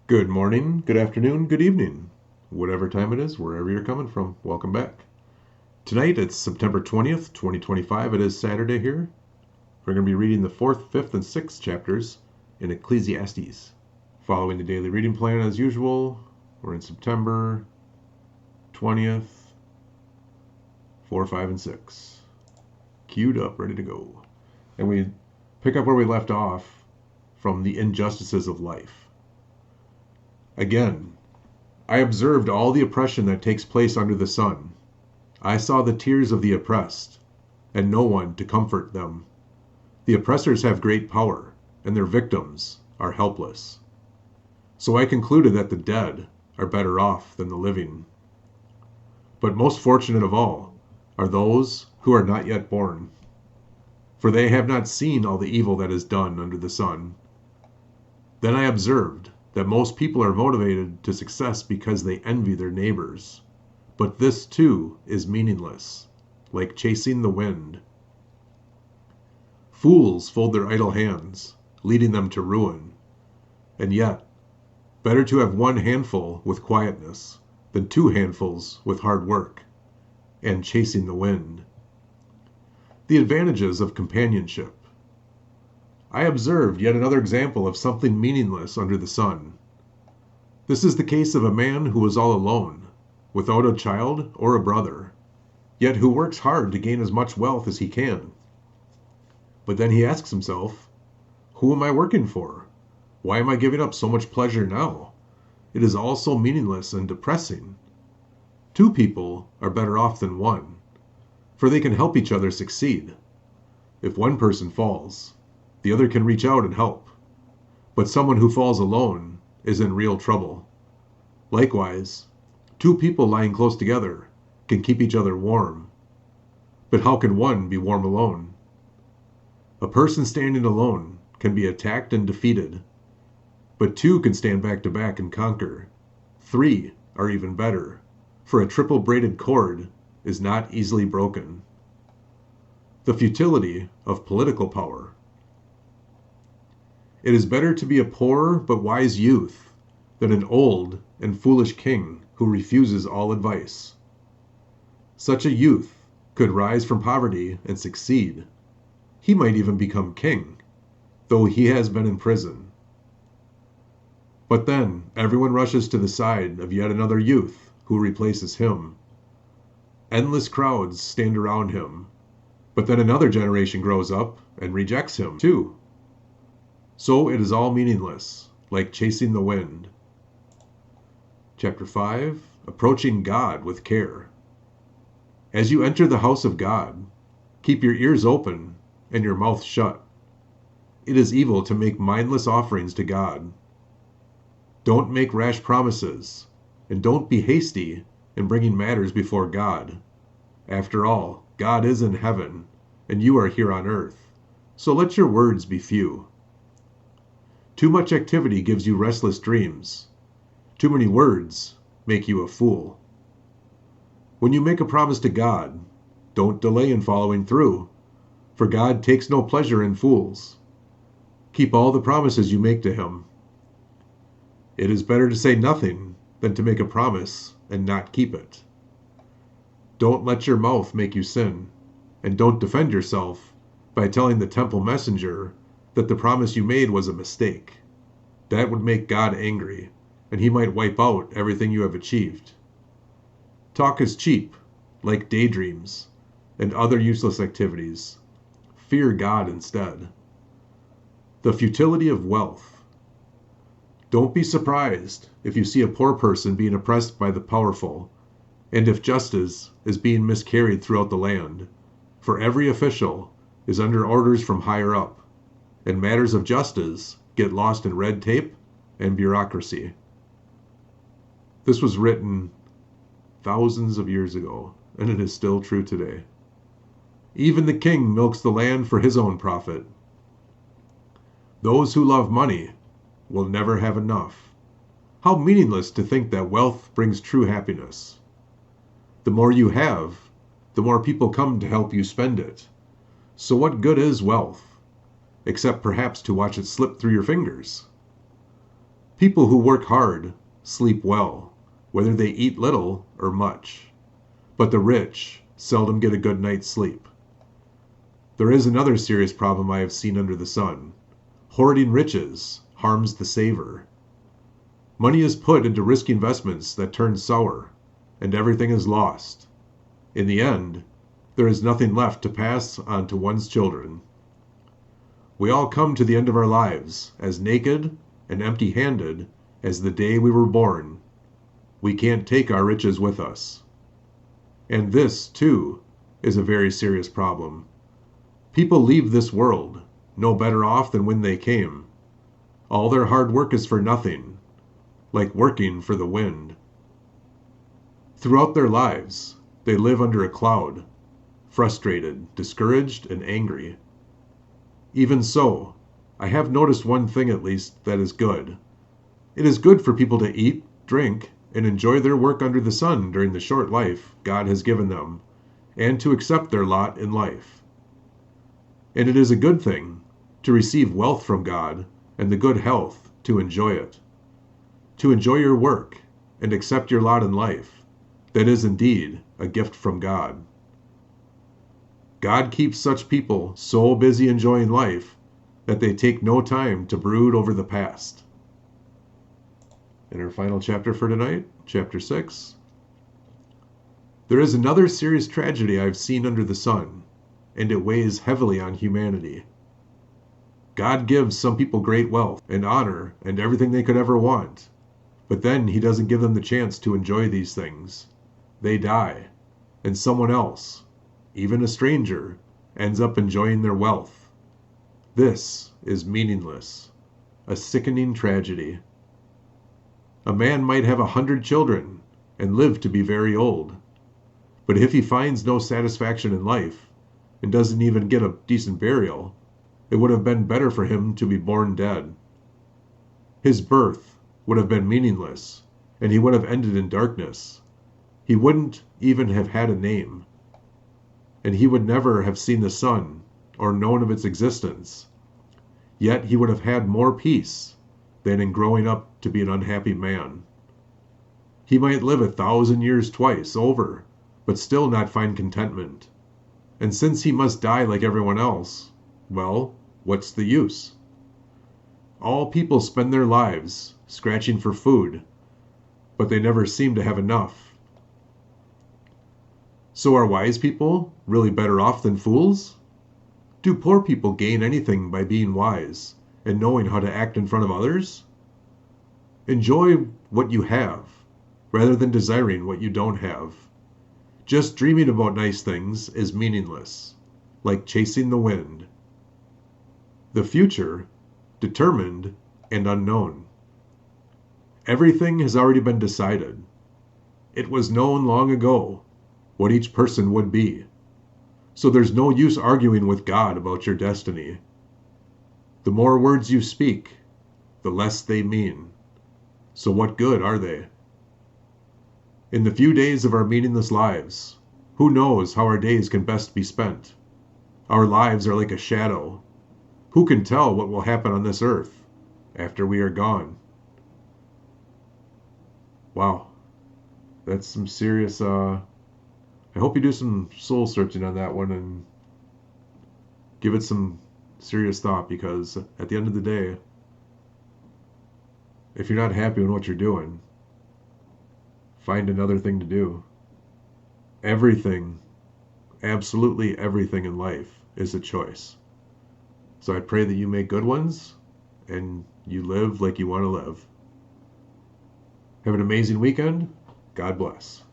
Good morning, good afternoon, good evening, whatever time it is, wherever you're coming from. Welcome back. Tonight it's September 20th, 2025. It is Saturday here. We're going to be reading the 4th, 5th, and 6th chapters in Ecclesiastes. Following the daily reading plan as usual, we're in September 20th, 4, 5, and 6. Queued up, ready to go. And we pick up where we left off from the injustices of life. Again, I observed all the oppression that takes place under the sun. I saw the tears of the oppressed, and no one to comfort them. The oppressors have great power, and their victims are helpless. So I concluded that the dead are better off than the living. But most fortunate of all are those who are not yet born, for they have not seen all the evil that is done under the sun. Then I observed that most people are motivated to success because they envy their neighbors. But this too is meaningless, like chasing the wind. Fools fold their idle hands, leading them to ruin. And yet, better to have one handful with quietness than two handfuls with hard work and chasing the wind. The advantages of companionship. I observed yet another example of something meaningless under the sun. This is the case of a man who is all alone, without a child or a brother, yet who works hard to gain as much wealth as he can. But then he asks himself, who am I working for? Why am I giving up so much pleasure now? It is all so meaningless and depressing. Two people are better off than one, for they can help each other succeed. If one person falls, the other can reach out and help. But someone who falls alone is in real trouble. Likewise, two people lying close together can keep each other warm. But how can one be warm alone? A person standing alone can be attacked and defeated. But two can stand back to back and conquer. Three are even better, for a triple braided cord is not easily broken. The futility of political power. It is better to be a poor but wise youth than an old and foolish king who refuses all advice. Such a youth could rise from poverty and succeed. He might even become king, though he has been in prison. But then everyone rushes to the side of yet another youth who replaces him. Endless crowds stand around him, but then another generation grows up and rejects him too. So it is all meaningless, like chasing the wind. Chapter 5, Approaching God with Care. As you enter the house of God, keep your ears open and your mouth shut. It is evil to make mindless offerings to God. Don't make rash promises, and don't be hasty in bringing matters before God. After all, God is in heaven, and you are here on earth, so let your words be few. Too much activity gives you restless dreams. Too many words make you a fool. When you make a promise to God, don't delay in following through, for God takes no pleasure in fools. Keep all the promises you make to Him. It is better to say nothing than to make a promise and not keep it. Don't let your mouth make you sin, and don't defend yourself by telling the temple messenger that the promise you made was a mistake. That would make God angry, and He might wipe out everything you have achieved. Talk is cheap, like daydreams and other useless activities. Fear God instead. The futility of wealth. Don't be surprised if you see a poor person being oppressed by the powerful, and if justice is being miscarried throughout the land, for every official is under orders from higher up, and matters of justice get lost in red tape and bureaucracy. This was written thousands of years ago, and it is still true today. Even the king milks the land for his own profit. Those who love money will never have enough. How meaningless to think that wealth brings true happiness. The more you have, the more people come to help you spend it. So what good is wealth, except perhaps to watch it slip through your fingers? People who work hard sleep well, whether they eat little or much. But the rich seldom get a good night's sleep. There is another serious problem I have seen under the sun. Hoarding riches harms the saver. Money is put into risky investments that turn sour, and everything is lost. In the end, there is nothing left to pass on to one's children. We all come to the end of our lives as naked and empty-handed as the day we were born. We can't take our riches with us. And this, too, is a very serious problem. People leave this world no better off than when they came. All their hard work is for nothing, like working for the wind. Throughout their lives, they live under a cloud, frustrated, discouraged, and angry. Even so, I have noticed one thing at least that is good. It is good for people to eat, drink, and enjoy their work under the sun during the short life God has given them, and to accept their lot in life. And it is a good thing to receive wealth from God and the good health to enjoy it. To enjoy your work and accept your lot in life, that is indeed a gift from God. God keeps such people so busy enjoying life that they take no time to brood over the past. In our final chapter for tonight, chapter 6, there is another serious tragedy I've seen under the sun, and it weighs heavily on humanity. God gives some people great wealth and honor and everything they could ever want, but then He doesn't give them the chance to enjoy these things. They die, and someone else, even a stranger, ends up enjoying their wealth. This is meaningless, a sickening tragedy. A man might have 100 children and live to be very old, but if he finds no satisfaction in life and doesn't even get a decent burial, it would have been better for him to be born dead. His birth would have been meaningless, and he would have ended in darkness. He wouldn't even have had a name, and he would never have seen the sun or known of its existence. Yet he would have had more peace than in growing up to be an unhappy man. He might live 1,000 years twice over, but still not find contentment. And since he must die like everyone else, well, what's the use? All people spend their lives scratching for food, but they never seem to have enough. So are wise people really better off than fools? Do poor people gain anything by being wise and knowing how to act in front of others? Enjoy what you have, rather than desiring what you don't have. Just dreaming about nice things is meaningless, like chasing the wind. The future, determined and unknown. Everything has already been decided. It was known long ago what each person would be. So there's no use arguing with God about your destiny. The more words you speak, the less they mean. So what good are they? In the few days of our meaningless lives, who knows how our days can best be spent? Our lives are like a shadow. Who can tell what will happen on this earth after we are gone? Wow, that's some serious, I hope you do some soul searching on that one and give it some serious thought, because at the end of the day, if you're not happy with what you're doing, find another thing to do. Everything, absolutely everything in life is a choice. So I pray that you make good ones and you live like you want to live. Have an amazing weekend. God bless.